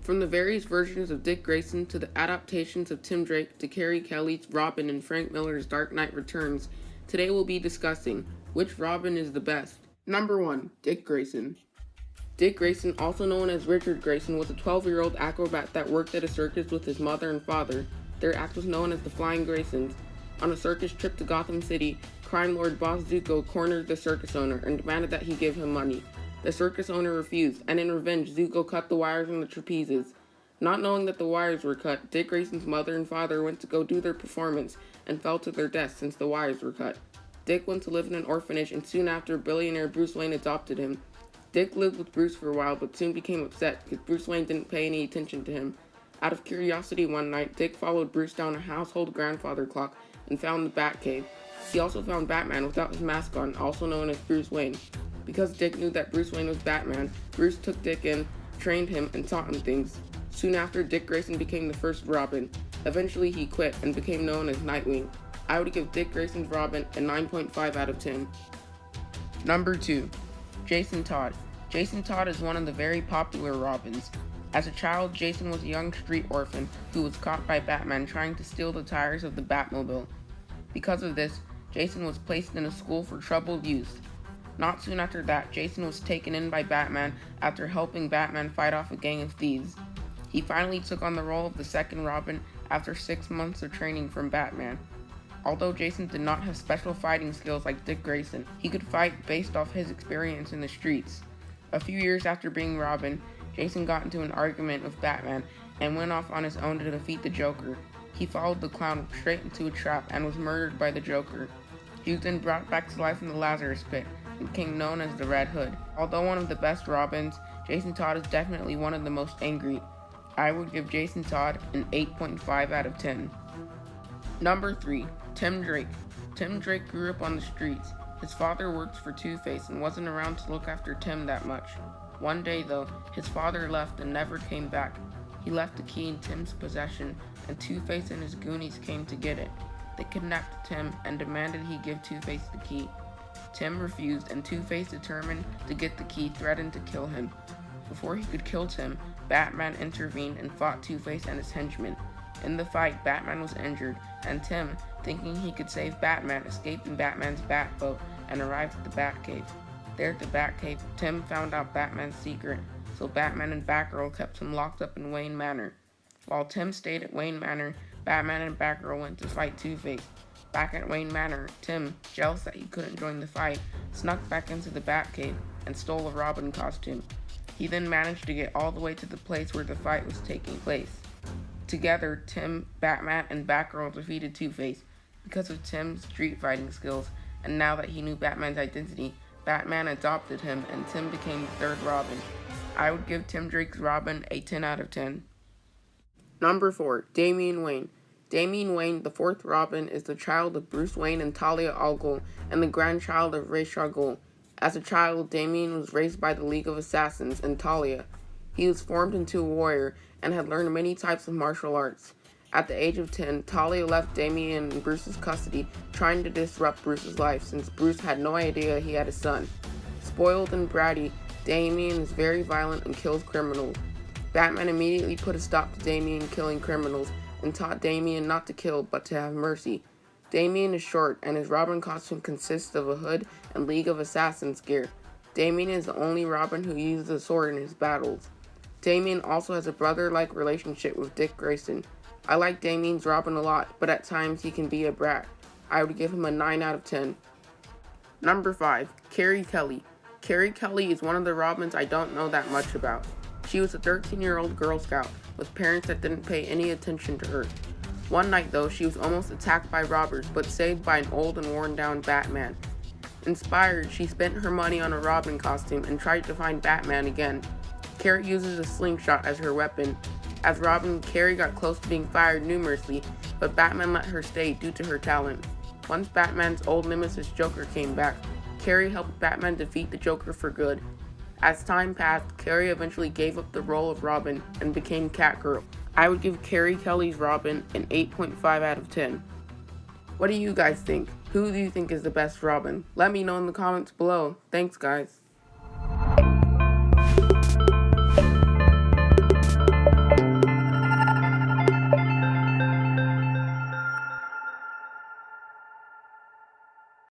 From the various versions of Dick Grayson to the adaptations of Tim Drake to Carey Kelly's Robin and Frank Miller's Dark Knight Returns, today we'll be discussing which Robin is the best. Number 1. Dick Grayson. Dick Grayson, also known as Richard Grayson, was a 12-year-old acrobat that worked at a circus with his mother and father. Their act was known as the Flying Graysons. On a circus trip to Gotham City, crime lord Boss Zuko cornered the circus owner and demanded that he give him money. The circus owner refused, and in revenge, Zuko cut the wires on the trapezes. Not knowing that the wires were cut, Dick Grayson's mother and father went to go do their performance and fell to their deaths since the wires were cut. Dick went to live in an orphanage, and soon after, billionaire Bruce Wayne adopted him. Dick lived with Bruce for a while, but soon became upset because Bruce Wayne didn't pay any attention to him. Out of curiosity one night, Dick followed Bruce down a household grandfather clock and found the Batcave. He also found Batman without his mask on, also known as Bruce Wayne. Because Dick knew that Bruce Wayne was Batman, Bruce took Dick in, trained him, and taught him things. Soon after, Dick Grayson became the first Robin. Eventually, he quit and became known as Nightwing. I would give Dick Grayson's Robin a 9.5 out of 10. Number 2. Jason Todd. Jason Todd is one of the very popular Robins. As a child, Jason was a young street orphan who was caught by Batman trying to steal the tires of the Batmobile. Because of this, Jason was placed in a school for troubled youth. Not soon after that, Jason was taken in by Batman after helping Batman fight off a gang of thieves. He finally took on the role of the second Robin after 6 months of training from Batman. Although Jason did not have special fighting skills like Dick Grayson, he could fight based off his experience in the streets. A few years after being Robin, Jason got into an argument with Batman and went off on his own to defeat the Joker. He followed the clown straight into a trap and was murdered by the Joker. He was then brought back to life in the Lazarus Pit and became known as the Red Hood. Although one of the best Robins, Jason Todd is definitely one of the most angry. I would give Jason Todd an 8.5 out of 10. Number 3. Tim Drake. Tim Drake grew up on the streets. His father worked for Two-Face and wasn't around to look after Tim that much. One day though, his father left and never came back. He left the key in Tim's possession, and Two-Face and his goonies came to get it. They kidnapped Tim and demanded he give Two-Face the key. Tim refused, and Two-Face, determined to get the key, threatened to kill him. Before he could kill Tim, Batman intervened and fought Two-Face and his henchmen. In the fight, Batman was injured, and Tim, thinking he could save Batman, escaped in Batman's Batboat and arrived at the Batcave. There at the Batcave, Tim found out Batman's secret, so Batman and Batgirl kept him locked up in Wayne Manor. While Tim stayed at Wayne Manor, Batman and Batgirl went to fight Two-Face. Back at Wayne Manor, Tim, jealous that he couldn't join the fight, snuck back into the Batcave and stole a Robin costume. He then managed to get all the way to the place where the fight was taking place. Together, Tim, Batman, and Batgirl defeated Two-Face. Because of Tim's street fighting skills, and now that he knew Batman's identity, Batman adopted him and Tim became the third Robin. I would give Tim Drake's Robin a 10 out of 10. Number 4. Damian Wayne. Damian Wayne, the fourth Robin, is the child of Bruce Wayne and Talia al Ghul, and the grandchild of Ra's al Ghul. As a child, Damian was raised by the League of Assassins and Talia. He was formed into a warrior and had learned many types of martial arts. At the age of 10, Talia left Damian in Bruce's custody, trying to disrupt Bruce's life since Bruce had no idea he had a son. Spoiled and bratty, Damian is very violent and kills criminals. Batman immediately put a stop to Damian killing criminals and taught Damian not to kill but to have mercy. Damian is short, and his Robin costume consists of a hood and League of Assassins gear. Damian is the only Robin who uses a sword in his battles. Damian also has a brother-like relationship with Dick Grayson. I like Damian's Robin a lot, but at times he can be a brat. I would give him a 9 out of 10. Number 5. Carey Kelly. Carey Kelly is one of the Robins I don't know that much about. She was a 13-year-old Girl Scout with parents that didn't pay any attention to her. One night though, she was almost attacked by robbers, but saved by an old and worn-down Batman. Inspired, she spent her money on a Robin costume and tried to find Batman again. Carey uses a slingshot as her weapon. As Robin, Carey got close to being fired numerously, but Batman let her stay due to her talent. Once Batman's old nemesis Joker came back, Carey helped Batman defeat the Joker for good. As time passed, Carey eventually gave up the role of Robin and became Catgirl. I would give Carey Kelly's Robin an 8.5 out of 10. What do you guys think? Who do you think is the best Robin? Let me know in the comments below. Thanks, guys.